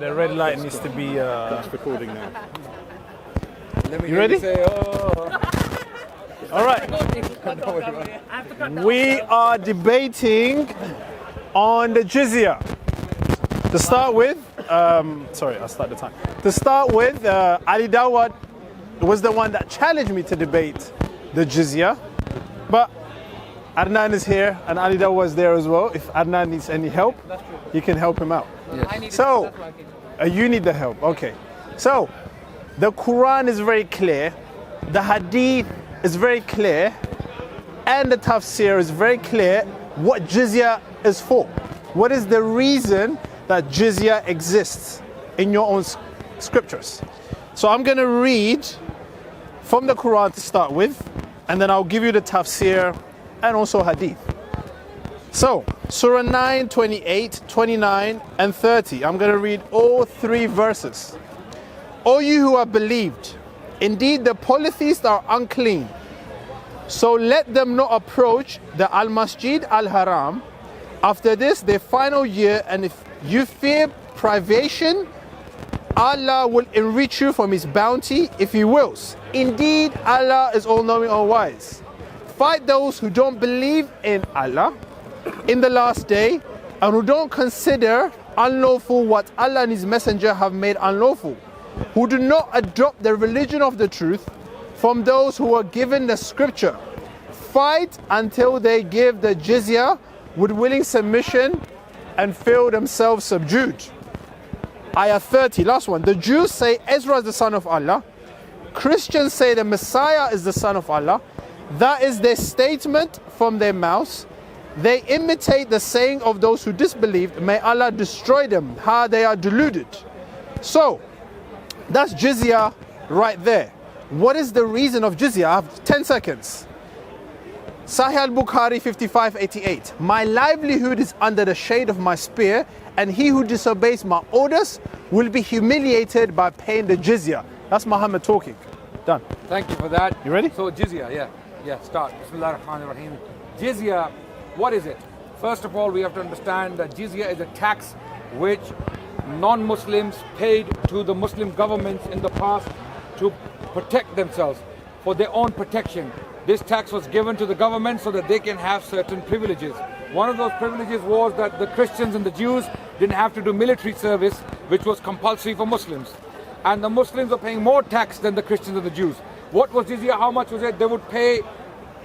The red light needs to be It's recording now. You ready? Say, oh. All right. We are debating on the jizya. To start with, sorry, I'll start the time. To start with, Ali Dawad was the one that challenged me to debate the jizya. But Adnan is here and Ali Dawad is there as well. If Adnan needs any help, you can help him out. Yes. So, you need the help, okay. So, the Quran is very clear, the Hadith is very clear, and the Tafsir is very clear what jizya is for. What is the reason that jizya exists in your own scriptures? So I'm going to read from the Quran to start with, and then I'll give you the Tafsir and also Hadith. So, Surah 9, 28, 29, and 30. I'm going to read all three verses. O you who have believed, indeed the polytheists are unclean. So let them not approach the Al-Masjid Al-Haram after this, their final year, and if you fear privation, Allah will enrich you from His bounty if He wills. Indeed, Allah is all-knowing, all-wise. Fight those who don't believe in Allah in the last day, and who don't consider unlawful what Allah and His Messenger have made unlawful, who do not adopt the religion of the truth from those who are given the scripture. Fight until they give the jizya with willing submission and feel themselves subdued. Ayah 30, last one. The Jews say Ezra is the son of Allah. Christians say the Messiah is the son of Allah. That is their statement from their mouths. They imitate the saying of those who disbelieved. May Allah destroy them. How they are deluded. So, that's jizya right there. What is the reason of jizya? I have 10 seconds. Sahih al-Bukhari 5588. My livelihood is under the shade of my spear, and he who disobeys my orders will be humiliated by paying the jizya. That's Muhammad talking. Done. Thank you for that. You ready? So jizya, start. Bismillah ar-Rahman ar-Rahim. Jizya, what is it? First of all, we have to understand that jizya is a tax which non-Muslims paid to the Muslim governments in the past to protect themselves, for their own protection. This tax was given to the government so that they can have certain privileges. One of those privileges was that the Christians and the Jews didn't have to do military service, which was compulsory for Muslims. And the Muslims were paying more tax than the Christians and the Jews. What was jizya? How much was it? They would pay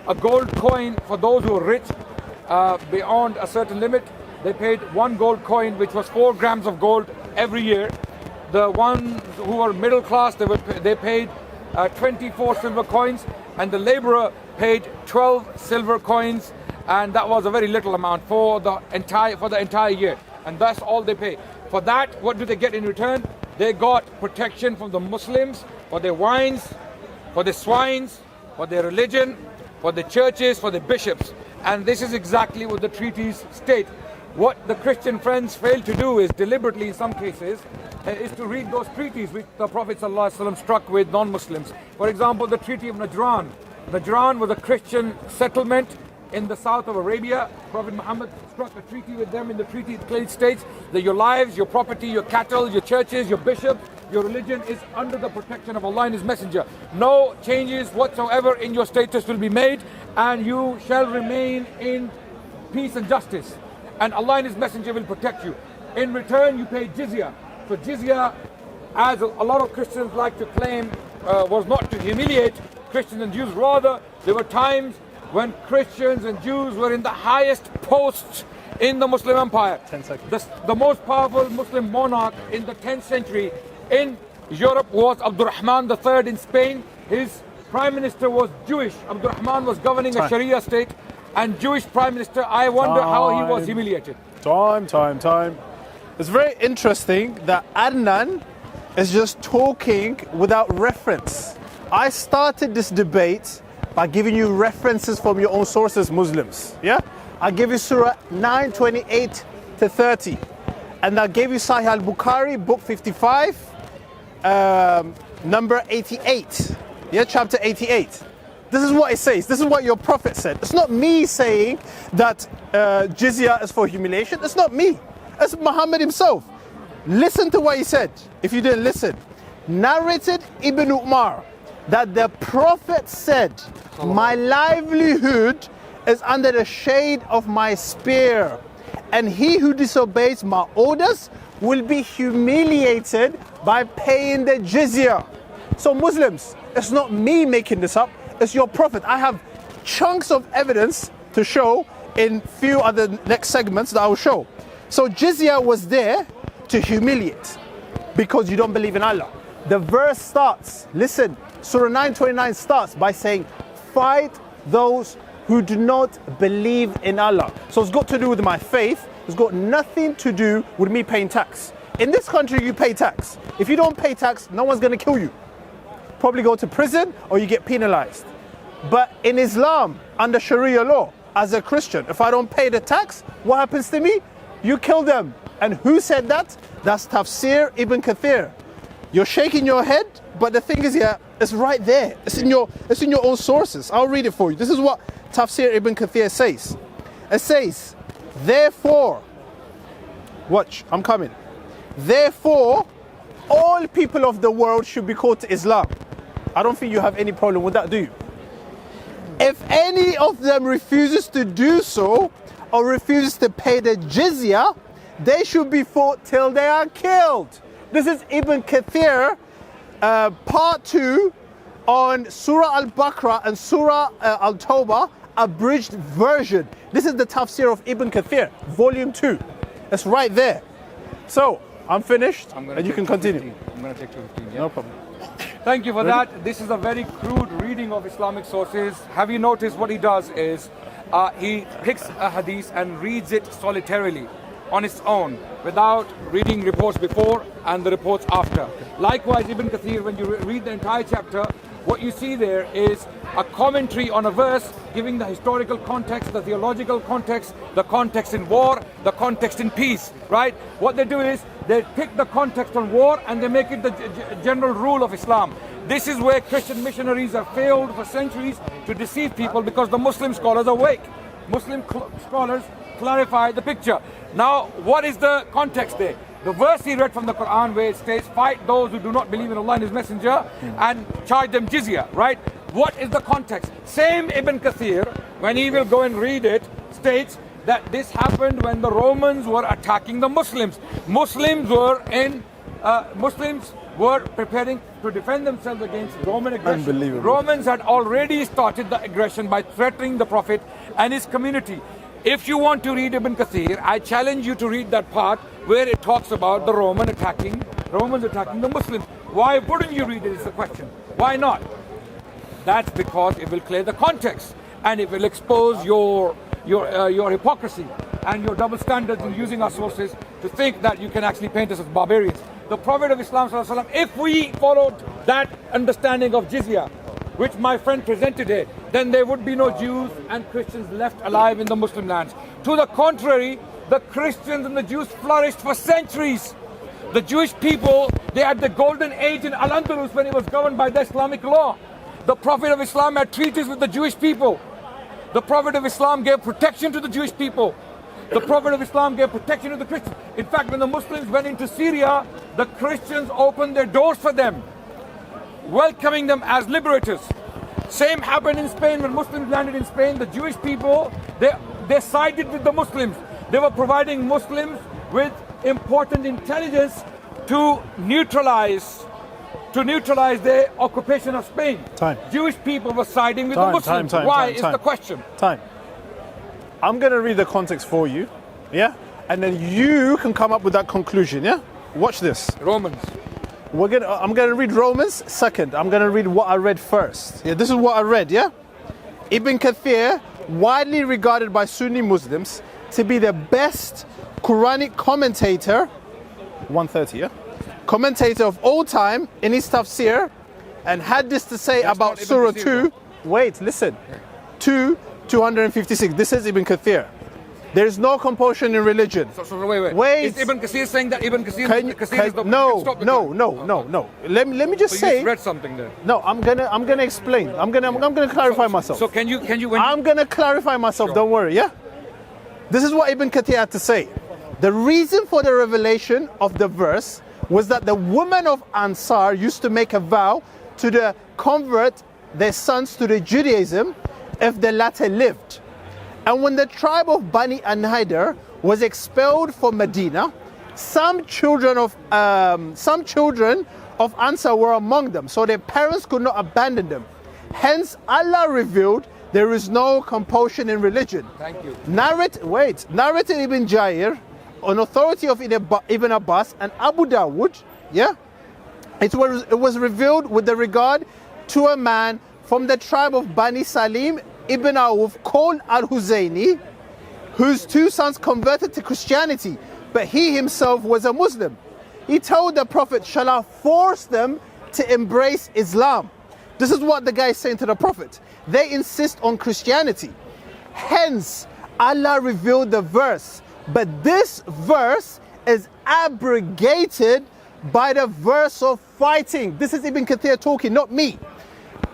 a gold coin for those who were rich beyond a certain limit. They paid one gold coin, which was 4 grams of gold every year. The ones who were middle class, they paid 24 silver coins, and the laborer paid 12 silver coins, and that was a very little amount for the entire year, and that's all they pay. For that, what do they get in return? They got protection from the Muslims for their wines, for their swines, for their religion, for the churches, for the bishops. And this is exactly what the treaties state. What the Christian friends fail to do is deliberately, in some cases, is to read those treaties which the Prophet ﷺ struck with non-Muslims. For example, the Treaty of Najran. Najran was a Christian settlement in the south of Arabia. Prophet Muhammad struck a treaty with them. In the treaty it clearly states that your lives, your property, your cattle, your churches, your bishops, your religion is under the protection of Allah and His Messenger. No changes whatsoever in your status will be made, and you shall remain in peace and justice. And Allah and His Messenger will protect you. In return, you pay jizya. So jizya, as a lot of Christians like to claim, was not to humiliate Christians and Jews. Rather, there were times when Christians and Jews were in the highest posts in the Muslim empire. 10 seconds. The most powerful Muslim monarch in the 10th century in Europe was Abdurrahman III in Spain. His prime minister was Jewish. Abdurrahman was governing a Sharia state, and Jewish prime minister. I wonder how he was humiliated. Time. It's very interesting that Adnan is just talking without reference. I started this debate by giving you references from your own sources, Muslims. Yeah? I gave you Surah 9, 28 to 30. And I gave you Sahih al-Bukhari, book 55, number 88. Yeah, chapter 88. This is what it says. This is what your prophet said. It's not me saying that jizya is for humiliation. It's not me. It's Muhammad himself. Listen to what he said, if you didn't listen. Narrated Ibn Umar that the Prophet said, my livelihood is under the shade of my spear, and he who disobeys my orders will be humiliated by paying the jizya. So Muslims, it's not me making this up, it's your Prophet. I have chunks of evidence to show in few other next segments that I will show. So jizya was there to humiliate because you don't believe in Allah. The verse starts, listen, Surah 9:29 starts by saying, fight those who do not believe in Allah. So it's got to do with my faith. It's got nothing to do with me paying tax. In this country, you pay tax. If you don't pay tax, no one's going to kill you. Probably go to prison or you get penalized. But in Islam, under Sharia law, as a Christian, if I don't pay the tax, what happens to me? You kill them. And who said that? That's Tafsir Ibn Kathir. You're shaking your head, but the thing is here, it's right there. It's in your own sources. I'll read it for you. This is what Tafsir Ibn Kathir says. It says, therefore, watch, I'm coming. Therefore, all people of the world should be called to Islam. I don't think you have any problem with that, do you? If any of them refuses to do so, or refuses to pay the jizya, they should be fought till they are killed. This is Ibn Kathir, part 2 on Surah Al-Baqarah and Surah Al-Tawbah, abridged version. This is the tafsir of Ibn Kathir, volume 2. It's right there. So, I'm finished, and you can continue. I'm going to take 15, yeah? No problem. Thank you for that. This is a very crude reading of Islamic sources. Have you noticed what he does is, he picks a hadith and reads it solitarily, on its own, without reading reports before and the reports after. Likewise, Ibn Kathir, when you read the entire chapter, what you see there is a commentary on a verse, giving the historical context, the theological context, the context in war, the context in peace, right? What they do is, they pick the context on war and they make it the general rule of Islam. This is where Christian missionaries have failed for centuries to deceive people, because the Muslim scholars are weak. Muslim scholars clarify the picture. Now, what is the context there? The verse he read from the Quran where it states, fight those who do not believe in Allah and His Messenger and charge them jizya, right? What is the context? Same Ibn Kathir, when he will go and read it, states that this happened when the Romans were attacking the Muslims. Muslims were preparing to defend themselves against Roman aggression. Unbelievable. Romans had already started the aggression by threatening the Prophet and his community. If you want to read Ibn Kathir, I challenge you to read that part where it talks about the Romans attacking the Muslims. Why wouldn't you read it is the question. Why not? That's because it will clear the context, and it will expose your hypocrisy and your double standards in using our sources to think that you can actually paint us as barbarians. The Prophet of Islam, if we followed that understanding of jizya, which my friend presented here, then there would be no Jews and Christians left alive in the Muslim lands. To the contrary, the Christians and the Jews flourished for centuries. The Jewish people, they had the golden age in Al-Andalus when it was governed by the Islamic law. The Prophet of Islam had treaties with the Jewish people. The Prophet of Islam gave protection to the Jewish people. The Prophet of Islam gave protection to the Christians. In fact, when the Muslims went into Syria, the Christians opened their doors for them, welcoming them as liberators. Same happened in Spain. When Muslims landed in Spain, the Jewish people, they sided with the Muslims. They were providing Muslims with important intelligence to neutralize their occupation of Spain. Jewish people were siding with the Muslims. Why is the question? I'm going to read the context for you, yeah? And then you can come up with that conclusion, yeah? Watch this. Romans. I'm going to read Romans second. I'm going to read what I read first. Yeah, this is what I read, yeah? Ibn Kathir, widely regarded by Sunni Muslims to be the best Quranic commentator, 130, yeah? Commentator of all time in his tafsir, and had this to say about Surah 2. Wait, listen. 256. This is Ibn Kathir. There is no compulsion in religion. So wait. Is Ibn Kathir saying that Ibn Kathir is the... No. Let me just say... You just read something there. No, I'm gonna explain. I'm gonna clarify myself. So I'm gonna clarify myself. Sure. Don't worry. Yeah. This is what Ibn Kathir had to say. The reason for the revelation of the verse was that the women of Ansar used to make a vow to convert their sons to the Judaism if the latter lived. And when the tribe of Bani An-Nadir was expelled from Medina, some children of Ansar were among them, so their parents could not abandon them. Hence, Allah revealed there is no compulsion in religion. Thank you. Narrated Ibn Jair, on authority of Ibn Abbas and Abu Dawood, it was revealed with the regard to a man from the tribe of Bani Salim Ibn Auf called Al-Huzayni, whose two sons converted to Christianity, but he himself was a Muslim. He told the Prophet, shall I force them to embrace Islam? This is what the guy is saying to the Prophet. They insist on Christianity. Hence, Allah revealed the verse. But this verse is abrogated by the verse of fighting. This is Ibn Kathir talking, not me.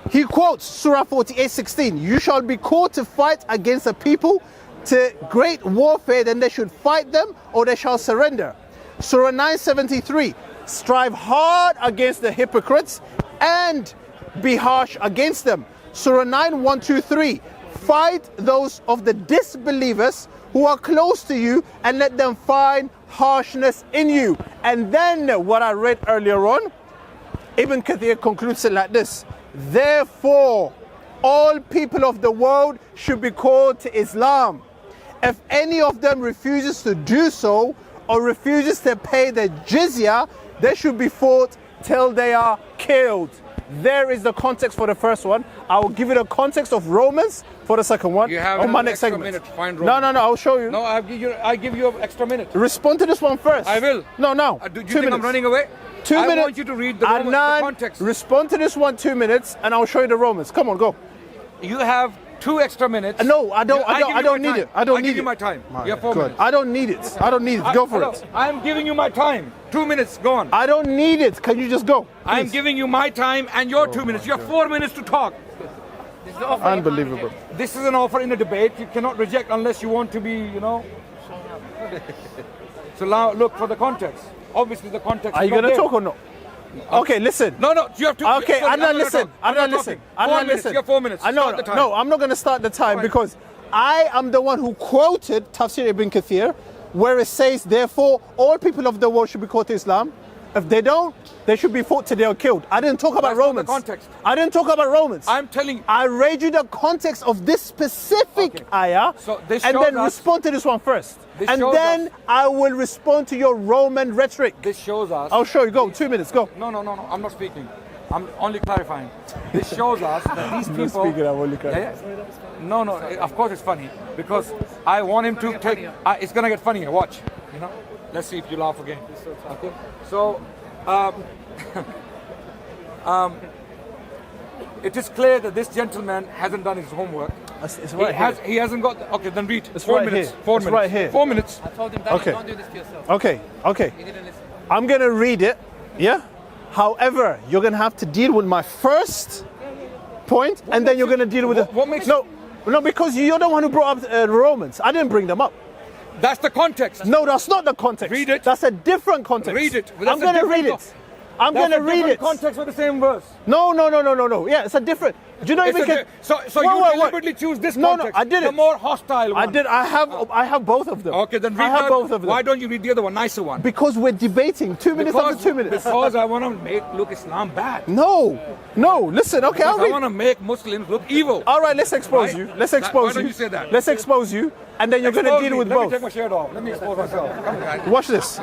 He quotes Surah 48:16. You shall be called to fight against a people to great warfare, then they should fight them or they shall surrender. Surah 9:73. Strive hard against the hypocrites and be harsh against them. Surah 9:1-3. Fight those of the disbelievers who are close to you and let them find harshness in you. And then what I read earlier on, Ibn Kathir concludes it like this. Therefore, all people of the world should be called to Islam. If any of them refuses to do so or refuses to pay the jizya, they should be fought till they are killed. There is the context for the first one. I will give you the context of Romans for the second one. You have on my an next extra segment. minute to find No, Romans. I'll show you. No, I give you an extra minute. Respond to this one first. I will. No. Do you 2 think minutes. I'm running away? 2 minutes. I want you to read the Adnan, context. respond to this one 2 minutes, and I'll show you the Romans. Come on, go. You have 2 extra minutes. No, I don't need it. I don't I need give you it. my time. You have 4 Good. minutes. I don't need it. I don't need it. Go for it. I'm giving you my time. 2 minutes. Go on. I don't need it. Can you just go? I'm Please. giving you my time and your 2 minutes. You have 4 minutes to talk. Unbelievable. This is an offer in a debate. You cannot reject unless you want to be, So now look for the context. Obviously the context Are is you not going to there. talk or no? Okay, listen. No, you have to. Okay, sorry, Adnan, listen. I'm not Adnan, listen. talking. 4 Adnan, minutes. listen. You have 4 minutes. I know. Start the time. No, I'm not going to start the time Fine. because I am the one who quoted Tafsir Ibn Kathir, where it says, therefore, all people of the world should be called to Islam. If they don't, they should be fought till they are killed. I didn't talk about That's not the Romans. context. I didn't talk about Romans. I'm telling you. I read you the context of this specific ayah, So this and shows then us- respond to this one first. This And shows then us- I will respond to your Roman rhetoric. This shows us. I'll show you. Go. 2 minutes. Go. No. I'm not speaking. I'm only clarifying. This shows us that these people. speaking, I'm only Yeah. No. Of course it's funny because I want him to take. It's gonna get funnier. Watch. Let's see if you laugh again. Okay. So, it is clear that this gentleman hasn't done his homework. It's right here. He hasn't got. Okay, then read. It's 4 right minutes. here. 4 It's minutes. right here. 4 minutes. I told him, Daniel, Okay. don't do this to yourself. Okay. He didn't listen. I'm going to read it. Yeah? However, you're going to have to deal with my first point, and then you're going to deal with what makes No, because you're the one who brought up the Romans. I didn't bring them up. That's the context. No, that's not the context. Read it. That's a different context. Read it. Well, I'm that's a going to read different it. I'm going to read it. Context for the same verse. No. Yeah, it's a different. Do you know It's even a so Wait, you wait. deliberately choose this No, context. I didn't. The more hostile one. I did. I have both of them. Okay, then read I have that. both of them. Why don't you read the other one, nicer one? Because we're debating 2 minutes after 2 minutes. Because I want to make look Islam bad. No. Listen. Okay, I'll Because I read. want to make Muslims look evil. All right, let's expose Right? you. Let's Why expose don't you. you say that? Let's expose you, and then you're going to Expose deal me. with Let both. me take my shirt off. Let me expose myself. Come on, guys. Watch this.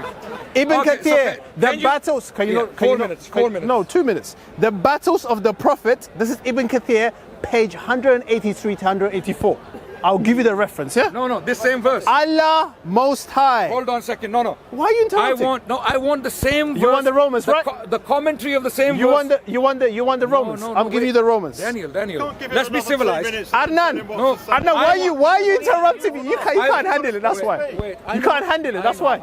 Ibn Okay, Kathir, so the can you- battles. Can you Yeah, not? Can 4 you not- minutes, can- 4 minutes. No, 2 minutes. The battles of the Prophet. This is Ibn Kathir, page 183 to 184. I'll give you the reference. Yeah. No, this same verse. Allah Most High. Hold on a second. No. Why are you interrupting? I want the same verse. You want the Romans, right? The commentary of the same You verse. want the Romans. No, I'm giving wait. you the Romans. Daniel. Don't give it Let's be another 2 civilized. minutes. Adnan, No, Adnan, why are you interrupting me? You can't handle it. That's why. Wait, I You know- can't handle it. That's why.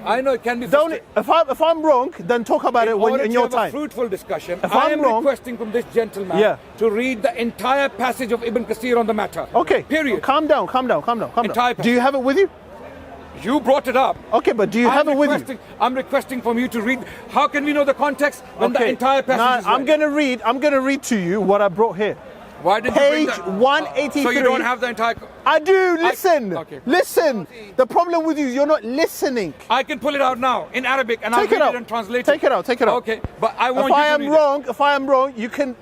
I know it can be Don't. frustrating. If I'm wrong, then talk about it when order in to your have time. a fruitful discussion, If I I'm am wrong- requesting from this gentleman Yeah. to read the entire passage of Ibn Kathir on the matter. Okay. Period. Calm down. Entire Do you have it with you? You brought it up. Okay, but do you have it with you? I'm requesting from you to read. How can we know the context when the entire passage is I'm going to read to you what I brought here. Why didn't Page you bring that? 183. So you don't have the entire... I do. Listen. Okay. Listen. The problem with you is you're not listening. I can pull it out now in Arabic and I'll read it and translate it. Take it out. Take it out. Okay, but I want you to read it. If I am wrong, you can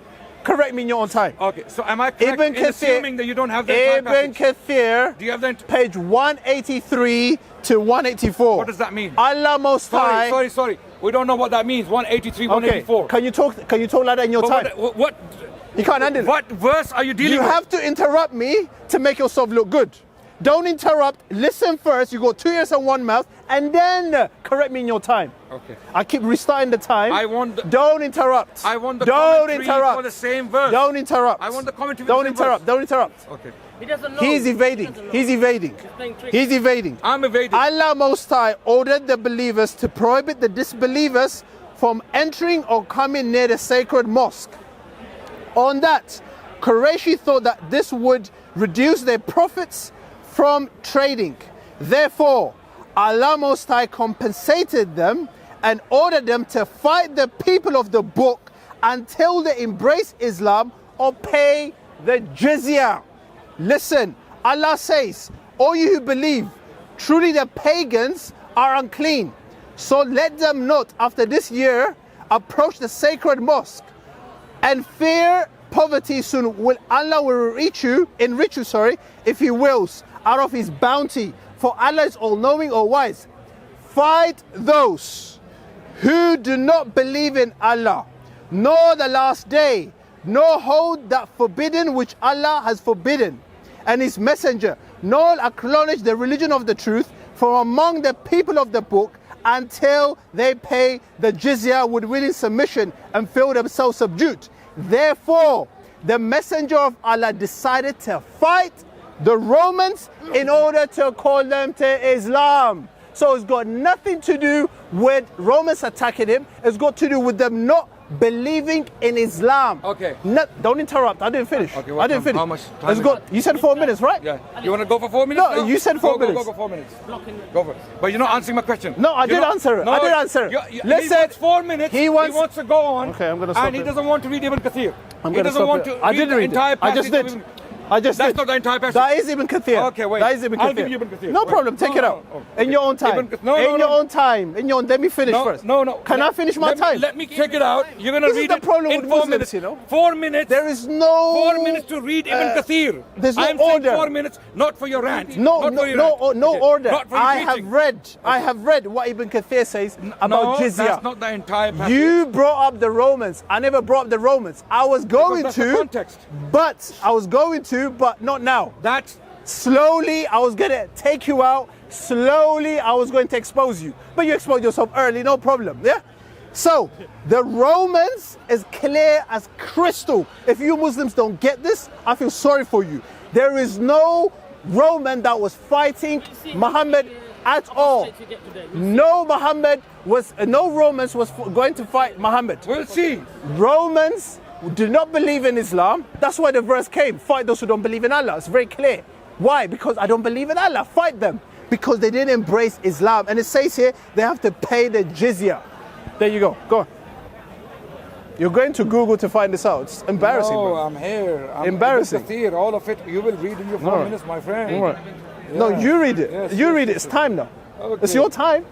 correct me in your own time. Okay, so am I correct in assuming that you don't have the entire Ibn passage? Kathir, Do you have the page 183 to 184. What does that mean? Allah Most High. Sorry. We don't know what that means. 183, 184. Okay. Can you talk like that in your time? What? You can't handle it. What verse are you dealing with? You have to interrupt me to make yourself look good. Don't interrupt. Listen first. You got 2 ears and 1 mouth, and then correct me in your time. Okay. I keep restarting the time. Don't interrupt. I want the Don't commentary interrupt. for the same verse. Don't interrupt. I want the commentary. Don't interrupt. Don't interrupt. Okay. He doesn't know. He's evading. He's evading. He's evading. I'm evading. Allah Most High ordered the believers to prohibit the disbelievers from entering or coming near the sacred mosque. On that, Quraysh thought that this would reduce their profits from trading. Therefore, Allah Most High compensated them and ordered them to fight the people of the book until they embrace Islam or pay the jizya. Listen, Allah says, all you who believe, truly the pagans are unclean. So let them not, after this year, approach the sacred mosque and fear poverty soon. Allah will enrich you, if He wills, out of His bounty. For Allah is all-knowing, all-wise. Fight those who do not believe in Allah, nor the last day, nor hold that forbidden which Allah has forbidden, and His messenger, nor acknowledge the religion of the truth from among the people of the book, until they pay the jizya with willing submission and feel themselves subdued. Therefore, the messenger of Allah decided to fight the Romans in order to call them to Islam. So it's got nothing to do with Romans attacking him. It's got to do with them not believing in Islam. Okay. No, don't interrupt. I didn't finish. Okay, I didn't finish. How much time It's got, you said 4 minutes, right? Yeah. You want to go for 4 minutes? No, now? you said 4 minutes. Go 4 minutes. Go for it. But you're not answering my question. No, I did answer it. I did answer it. He wants 4 minutes. He wants to go on. Okay, I'm going to stop And he doesn't want to read Ibn Kathir. I'm going to stop want it. to I read did the read entire it. I just passage did. of That's not the entire passage. That is Ibn Kathir. Okay, wait. That is Ibn Kathir. I'll give you Ibn Kathir. No Wait. problem. Take it out. In your own time. In your own time. Let me finish first. No. Can I finish my time? Let me take it out. You're going to This is read the it problem in with 4 Muslims, minutes. you know. 4 minutes. There is no 4 minutes to read Ibn Kathir. There's no I'm order. saying 4 minutes, not for your rant. No order. Not for I your have preaching. read what Ibn Kathir says about jizya. That's not the entire passage. You brought up the Romans. I never brought up the Romans. I was going Because that's the context. but not now. That's Slowly, I was going to take you out. Slowly, I was going to expose you. But you exposed yourself early, no problem, yeah? So, the Romans is clear as crystal. If you Muslims don't get this, I feel sorry for you. There is no Roman that was fighting Muhammad at all. No Romans was going to fight Muhammad. We'll see. Romans do not believe in Islam. That's why the verse came. Fight those who don't believe in Allah. It's very clear. Why? Because I don't believe in Allah. Fight them. Because they didn't embrace Islam. And it says here, they have to pay the jizya. There you go. Go on. You're going to Google to find this out. It's embarrassing, No, bro. I'm here. Embarrassing. Ibn Kathir, all of it, you will read in your 4 minutes, my friend. All right. No, you read it. Yes, you yes, read it. yes, It's time now. Okay. It's your time.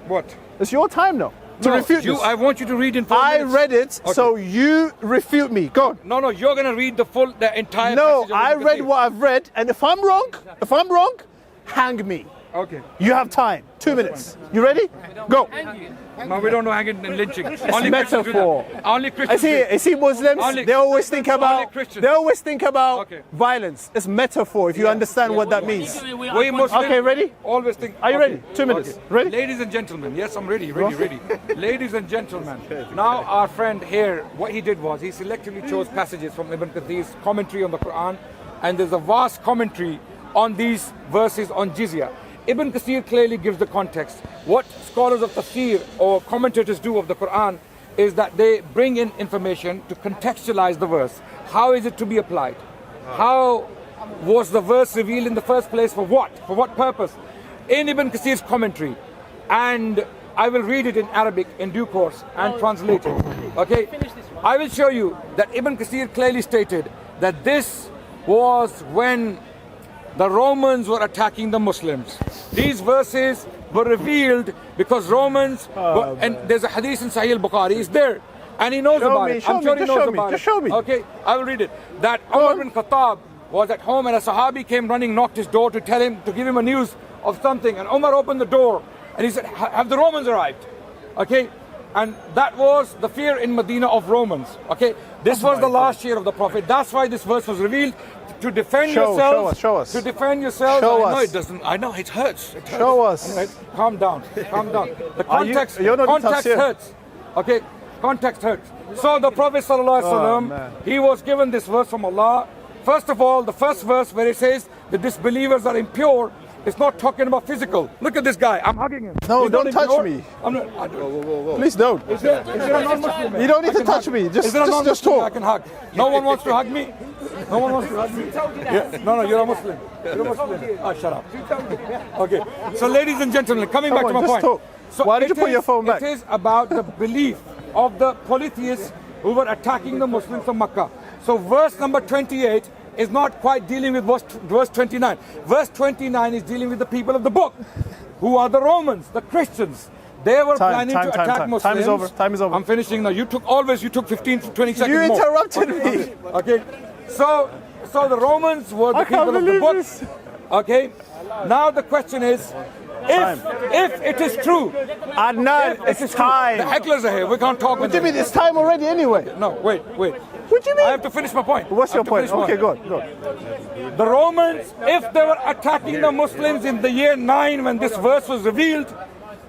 What? It's your time now to refute this. I want you to read in 4 minutes. I read it, so you refute me. Go on. No, you're going to read the entire No, passage of I Ibn read Kathir. what I've read, and if I'm wrong, hang me. Okay. You have time. 2 minutes. You ready? Go. No, we don't know hanging and lynching. It's Only Christians do metaphor. that. Only Christians. I see Muslims, they always think about Okay. violence. It's metaphor, if you understand what that means. We Muslims Okay, ready? always think. Are you ready? 2 minutes. Ready? Ladies and gentlemen, yes, I'm ready. Ladies and gentlemen, now our friend here, what he did was he selectively chose passages from Ibn Kathir's commentary on the Quran, and there's a vast commentary on these verses on jizya. Ibn Kathir clearly gives the context. What scholars of tafsir or commentators do of the Quran is that they bring in information to contextualize the verse. How is it to be applied? How was the verse revealed in the first place? For what? For what purpose? in Ibn Kathir's commentary, and I will read it in Arabic in due course and translate it. Okay, I will show you that Ibn Kathir clearly stated that this was when the Romans were attacking the Muslims. These verses were revealed because Romans were, and there's a hadith in Sahih al-Bukhari, it's there, and he knows about it. I'm sure he knows about it. Just show me. Okay, I will read it. That Umar bin Khattab was at home and a Sahabi came running, knocked his door to tell him, to give him a news of something, and Umar opened the door and he said, have the Romans arrived? Okay, and that was the fear in Medina of Romans. Okay, this was the last year of the Prophet. That's why this verse was revealed, to defend yourselves. Show us. To defend yourselves. Show I know us. it doesn't. I know it hurts. It hurts. Show us. Anyway, calm down. Calm down. The context. You're not context hurts. Okay, context hurts. So the Prophet ﷺ, he was given this verse from Allah. First of all, the first verse where it says the disbelievers are impure, it's not talking about physical. Look at this guy. I'm hugging him. No, He's don't not touch impure. me. I'm not, Please don't. is there a non-Muslim? You don't need to touch me. Just talk. I can hug. No one wants to hug me. No one wants to hug me. Yeah. No, you're a Muslim. You're a Muslim. Ah, shut up. Okay. So, ladies and gentlemen, coming back to my point. Talk. So why did you put your phone back? It is about the belief of the polytheists who were attacking the Muslims from Makkah. So, verse number 28 is not quite dealing with verse 29. Verse 29 is dealing with the people of the book, who are the Romans, the Christians. They were planning to attack Muslims. Time is over. Time is over. I'm finishing now. You took 15 to 20 seconds more. You interrupted me. Okay. So the Romans were the people of the book. This. Okay. Now the question is, if it is true, Adnan, it's time. The hecklers are here. We can't talk. What do you mean? It's time already anyway. No, wait. What do you mean? I have to finish my point. What's your point? Okay, go. The Romans, if they were attacking the Muslims in the year 9 when this verse was revealed,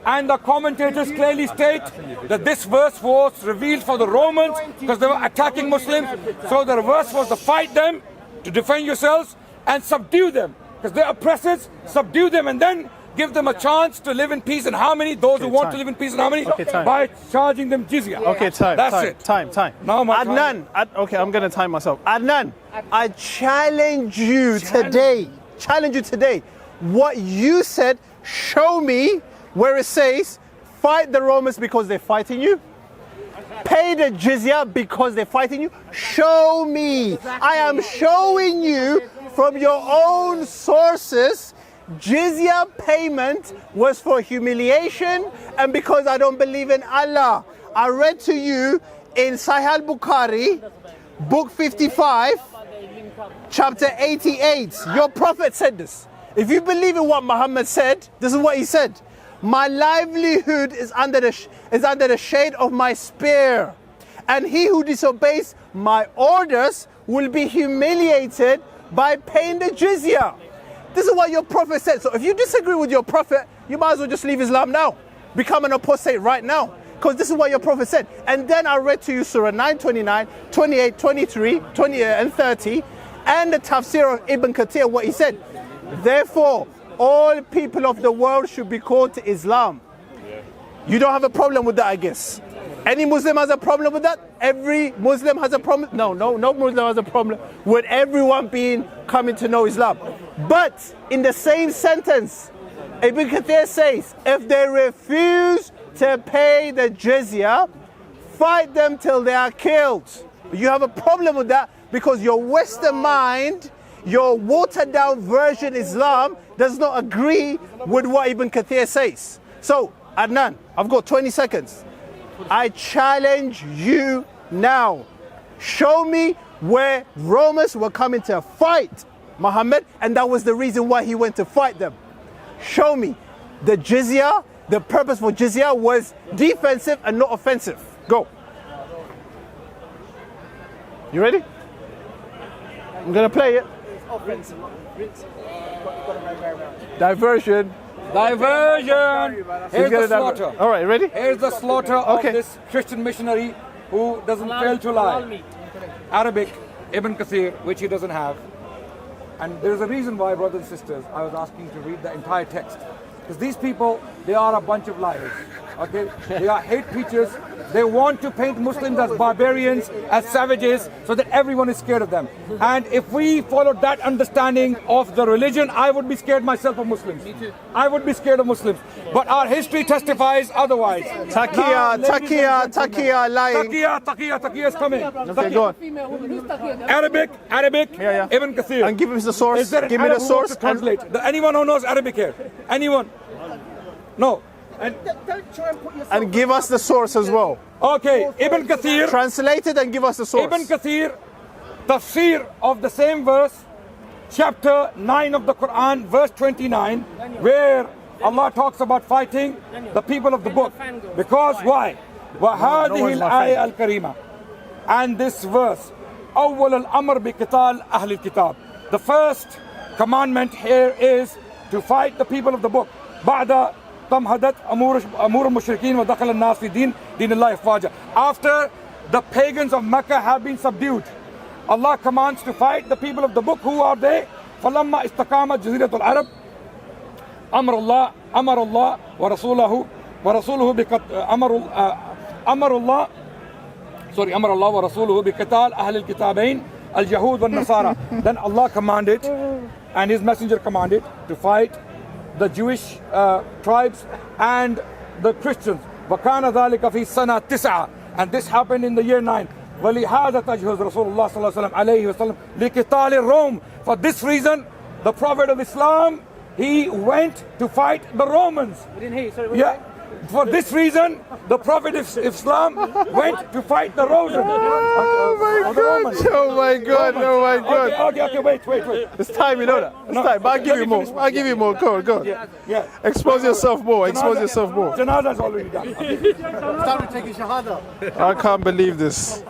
and the commentators clearly state that this verse was revealed for the Romans because they were attacking Muslims, so the verse was to fight them, to defend yourselves, and subdue them. Because they're oppressors, subdue them, and then give them a chance to live in peace and harmony, those who want to live in peace and harmony, by charging them jizya. Okay, time. That's it. Time. Now my Adnan, okay, I'm going to time myself. Adnan, I challenge you today. What you said, show me where it says, fight the Romans because they're fighting you. Pay the jizya because they're fighting you. Show me. I am showing you from your own sources. Jizya payment was for humiliation and because I don't believe in Allah. I read to you in Sahih al-Bukhari, book 55, chapter 88. Your prophet said this. If you believe in what Muhammad said, this is what he said. My livelihood is under the shade of my spear, and he who disobeys my orders will be humiliated by paying the jizya. This is what your prophet said. So if you disagree with your prophet, you might as well just leave Islam now. Become an apostate right now. Because this is what your prophet said. And then I read to you Surah 9, 29, 28, 23, 20 and 30, and the tafsir of Ibn Kathir, what he said. Therefore, all people of the world should be called to Islam. You don't have a problem with that, I guess. Any Muslim has a problem with that? Every Muslim has a problem? No Muslim has a problem with everyone coming to know Islam. But in the same sentence, Ibn Kathir says, if they refuse to pay the jizya, fight them till they are killed. You have a problem with that because your Western mind, your watered down version Islam does not agree with what Ibn Kathir says. So, Adnan, I've got 20 seconds. I challenge you now. Show me where Romans were coming to fight Muhammad, and that was the reason why he went to fight them. Show me. The jizya, the purpose for jizya was defensive and not offensive. Go. You ready? I'm going to play it. Diversion. Here's the slaughter. All right, ready? Here's the slaughter of this Christian missionary who doesn't fail to lie. Arabic, Ibn Kathir, which he doesn't have. And there's a reason why, brothers and sisters, I was asking to read the entire text. Because these people, they are a bunch of liars. Okay, they are hate preachers. They want to paint Muslims as barbarians, as savages, so that everyone is scared of them. And if we followed that understanding of the religion, I would be scared myself of Muslims. Me too. I would be scared of Muslims. But our history testifies otherwise. Taqiya, lying. Taqiya is coming. Okay, go on. Arabic, Yeah. Ibn Kathir. And give us the source. Is there an Give me the Arab who wants source. to translate? Anyone who knows Arabic here? Anyone? No. And give us the source as well. Okay, Ibn Kathir. Translate it and give us the source. Ibn Kathir, tafsir of the same verse, chapter 9 of the Quran, verse 29, where Allah talks about fighting the people of the book. Because why? وَهَذِهِ الْآيَةِ الْكَرِيمَةِ. And this verse, أول الأمر بقتال أهل الكتاب. The first commandment here is to fight the people of the book. بعد تمهدت أمور المشركين ودخل الناس في دين الله أفواجا. After the pagans of Mecca have been subdued, Allah commands to fight the people of the book. Who are they? فلما استقامت جزيرة العرب أمر الله ورسوله أمر الله ورسوله بقتال أهل الكتابين اليهود والنصارى. Then Allah commanded and His Messenger commanded to fight the Jewish tribes and the Christians. وكان ذلك في سنة 9. And this happened in the year 9. ولهذا تجهز رسول الله صلى الله عليه وسلم لقتال الروم. For this reason, the Prophet of Islam, he went to fight the Romans. Yeah. For this reason, the Prophet of Islam went to fight the Romans. Oh my God. Okay, wait. It's time, you know that. It's time. But I'll give you more. Go on. Yeah. Expose yourself more. Janaza is already done. Started taking Shahada. I can't believe this.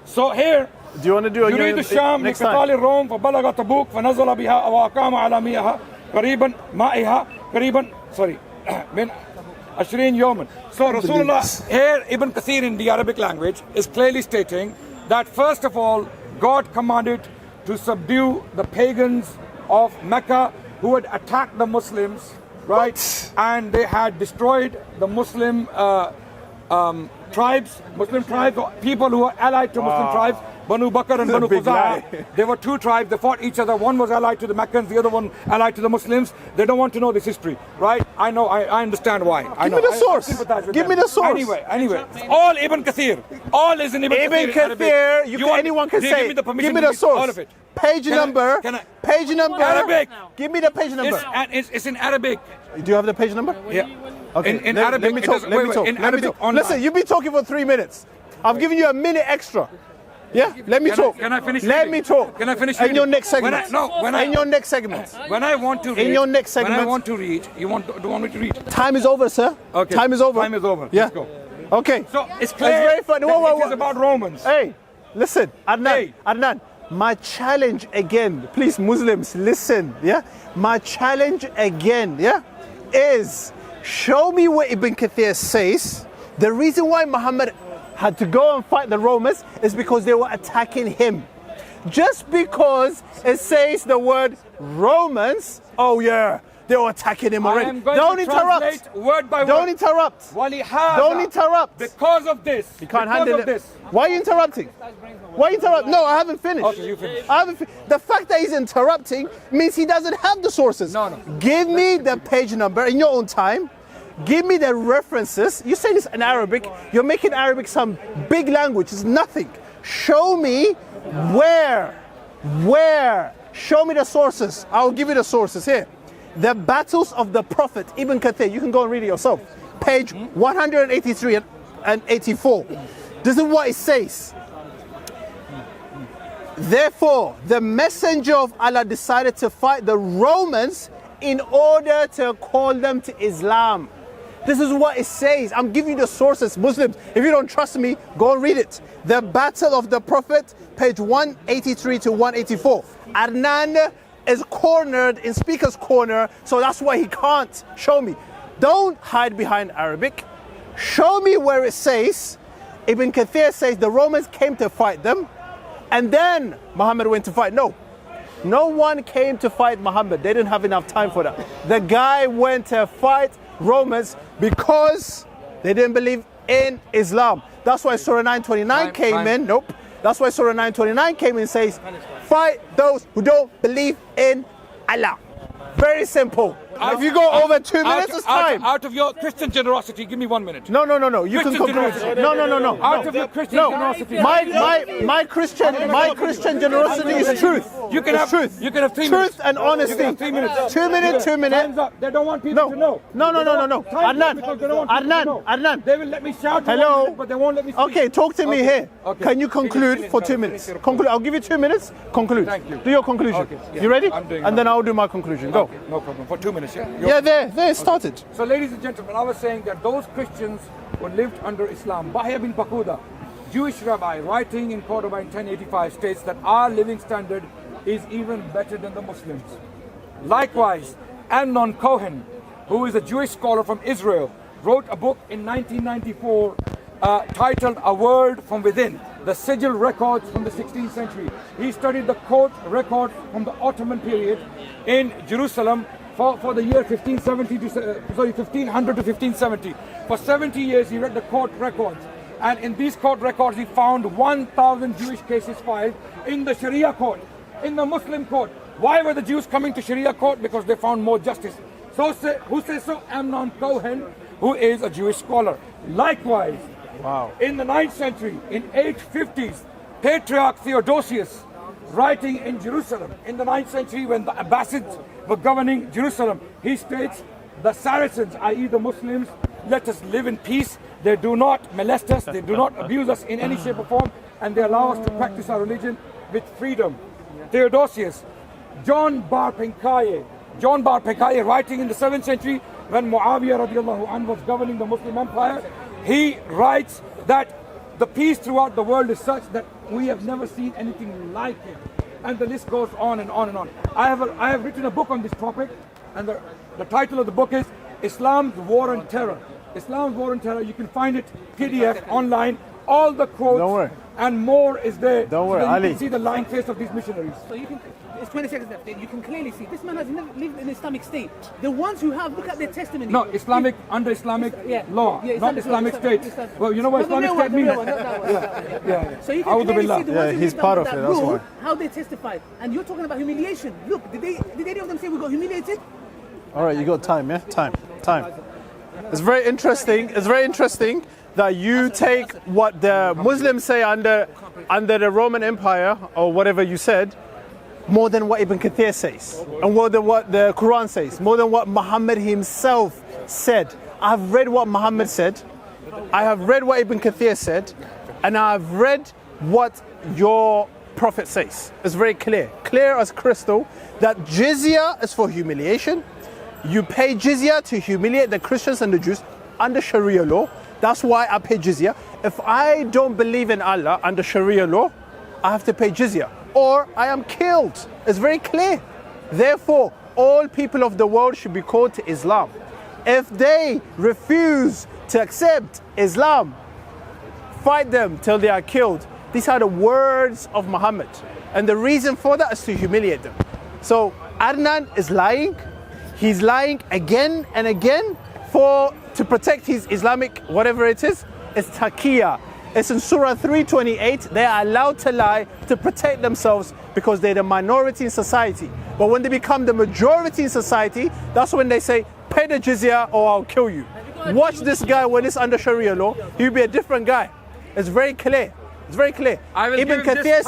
So here, Do you want to do يريد الشام next لقتال time? الروم فبلغ تبوك فنزل بها وأقام على مياه قريبا من 20 يوما. So Rasulullah here, Ibn Kathir in the Arabic language is clearly stating that first of all, God commanded to subdue the pagans of Mecca who had attacked the Muslims, right? And they had destroyed the Muslim tribes, people who were allied to Muslim tribes, Banu Bakr and Banu Khuzaa. There were two tribes, they fought each other. One was allied to the Meccans, the other one allied to the Muslims. They don't want to know this history, right? I know, I understand why. Give me the source. Give me the source. Anyway, all Ibn Kathir. All is in Ibn Kathir. Anyone can say. Give me the source. All of it. Page number. Page number. Arabic. Give me the page number. It's in Arabic. Do you have the page number? Yeah. Okay. In Arabic. Let me talk. In Arabic. Listen, you've been talking for 3 minutes. I've given you a minute extra. Yeah, let me talk. Can I finish? Let me talk. Can I finish? In your next segment. In your next segment. When I want to read. In your next segment. When I want to read, you want me to read? Time is over, sir. Okay. Time is over. Yeah. Let's go. Okay. So it's clear. It's very funny. It is about Romans. Hey, listen, Adnan. Hey. Adnan. My challenge again, please, Muslims, listen. Yeah. My challenge again, yeah, is show me where Ibn Kathir says the reason why Muhammad had to go and fight the Romans is because they were attacking him. Just because it says the word Romans, oh yeah, they were attacking him already. I am going Don't to interrupt. translate word by word. Don't interrupt. Don't interrupt. Because of this. You can't handle it. Why are you interrupting? Why interrupt? No, I haven't finished. Okay, you finish. The fact that he's interrupting means he doesn't have the sources. No. Give me the page number in your own time. Give me the references. You say this in Arabic. You're making Arabic some big language. It's nothing. Show me where. Show me the sources. I'll give you the sources here. The Battles of the Prophet, Ibn Kathir. You can go and read it yourself. Page 183 and 84. This is what it says. Therefore, the messenger of Allah decided to fight the Romans in order to call them to Islam. This is what it says. I'm giving you the sources, Muslims. If you don't trust me, go and read it. The Battle of the Prophet, page 183 to 184. Adnan is cornered in speaker's corner, so that's why he can't show me. Don't hide behind Arabic. Show me where it says, Ibn Kathir says the Romans came to fight them, and then Muhammad went to fight. No. No one came to fight Muhammad. They didn't have enough time for that. The guy went to fight Romans because they didn't believe in Islam. That's why Surah 929 came in. Nope. That's why Surah 929 came in and says, fight those who don't believe in Allah. Very simple. If you go over 2 minutes, it's time. Out of your Christian generosity, give me 1 minute. No. You can conclude. No. Out of your Christian generosity. My Christian generosity is truth. You can have truth. You can have 3 minutes. Truth and honesty. You can have 3 minutes. 2 minutes. 2 minutes. Time's up. They don't want people to know. No. Adnan. They will let me shout. Hello. But they won't let me speak. Okay, talk to me here. Okay. Can you conclude for 2 minutes? Conclude. I'll give you 2 minutes. Conclude. Thank you. Do your conclusion. Okay, yeah. You ready? I'm doing and it. then I'll do my conclusion. Go. Okay, no problem. For 2 minutes, yeah? Yeah, there it started. So, ladies and gentlemen, I was saying that those Christians who lived under Islam, Bahya bin Bakuda, Jewish rabbi, writing in Cordoba in 1085, states that our living standard is even better than the Muslims. Likewise, Amnon Cohen, who is a Jewish scholar from Israel, wrote a book in 1994 titled A World from Within, the sigil records from the 16th century. He studied the court record from the Ottoman period in Jerusalem for the year 1500 to 1570. For 70 years he read the court records, and in these court records he found 1,000 Jewish cases filed in the Sharia court, in the Muslim court. Why were the Jews coming to Sharia court? Because they found more justice. Who says so? Amnon Cohen, who is a Jewish scholar. Likewise, in the 9th century, in 850s, Patriarch Theodosius, writing in Jerusalem in the 9th century when the Abbasids were governing Jerusalem, he states, the Saracens, i.e. the Muslims, let us live in peace. They do not molest us, they do not abuse us in any shape or form, and they allow us to practice our religion with freedom. Theodosius, John Bar Penkaye, writing in the 7th century when Muawiyah radiallahu anhu was governing the Muslim empire, he writes that the peace throughout the world is such that we have never seen anything like it. And the list goes on and on and on. I have written a book on this topic, and the title of the book is Islam's War on Terror. Islam's War on Terror. You can find it PDF online. All the quotes and more is there. Don't worry, so Ali. You can see the lying face of these missionaries. So you can. It's 20 seconds left. You can clearly see this man has never lived in Islamic state. The ones who have, look at their testimony. No, Islamic under Islamic law, not Islamic State. Well, you know what Islamic State means? Yeah. So you can clearly see the ones who he's lived part under of it. that That's rule, why. how they testified. And you're talking about humiliation. Look, did any of them say we got humiliated? All right, you got time, yeah? Time. It's very interesting. It's very interesting that you take what the Muslims say under the Roman Empire or whatever you said, more than what Ibn Kathir says, and more than what the Quran says, more than what Muhammad himself said. I've read what Muhammad said, I have read what Ibn Kathir said, and I've read what your Prophet says. It's very clear as crystal, that jizya is for humiliation. You pay jizya to humiliate the Christians and the Jews under Sharia law. That's why I pay jizya. If I don't believe in Allah under Sharia law, I have to pay jizya, or I am killed. It's very clear. Therefore, all people of the world should be called to Islam. If they refuse to accept Islam, fight them till they are killed. These are the words of Muhammad. And the reason for that is to humiliate them. So Adnan is lying. He's lying again and again to protect his Islamic, whatever it is. It's taqiyya. It's in Surah 328. They are allowed to lie to protect themselves because they're the minority in society. But when they become the majority in society, that's when they say, pay the jizya or I'll kill you. Watch this guy when it's under Sharia law. He'll be a different guy. It's very clear. It's very clear. Ibn Kathir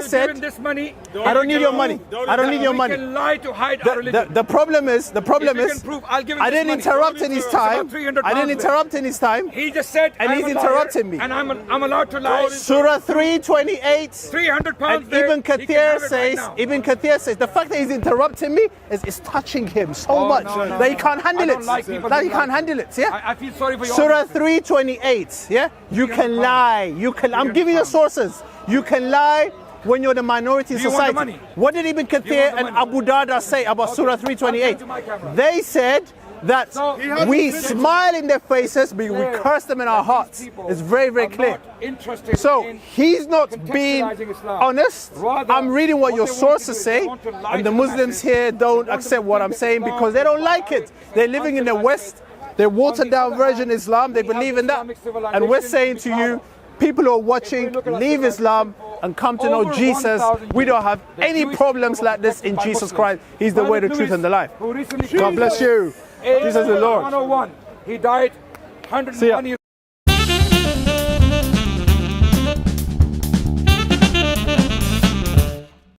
said, this money. I don't need your money. I don't need your money. We can lie to hide our religion. The problem is, prove, I'll give him I this didn't money. interrupt in his time. I didn't interrupt in his time. He just said, and he's interrupting me. And I'm allowed to lie. Surah 328. 300 pounds. And Ibn Kathir says, the fact that he's interrupting me is touching him so much that he can't handle it. That he can't handle it. Yeah. I feel sorry for you. Surah 328. Yeah. You can lie. I'm giving you sources. You can lie when you're the minority in society. What did Ibn Kathir and Abu Darda say about Surah 328? They said that So- He hasn't we finished. smile in their faces, but we Clear curse them in our that these hearts. people It's very, very are clear. not interested So in he's not being contextualizing Islam. honest. Rather, I'm reading what your they want to do sources is they say, want to lie and the to Muslims masses. here They don't want to accept what I'm pretend saying Islam because they is don't like it. barbaric They're and living in the uncivilized. West. They're watered On the down other version hand, Islam. They we have believe in that. Islamic civilization And we're to saying be to proud you, of. people who are If we watching, look at our leave civilization Islam for and come to know over Jesus. 1,000 We don't years, have the any Jewish problems people like this were in protected by Jesus Muslims. Christ. He's the way, the Planet truth, and the life. Lewis, who recently God bless you. Jesus Jesus is the Lord. 101. He died 101 See ya. years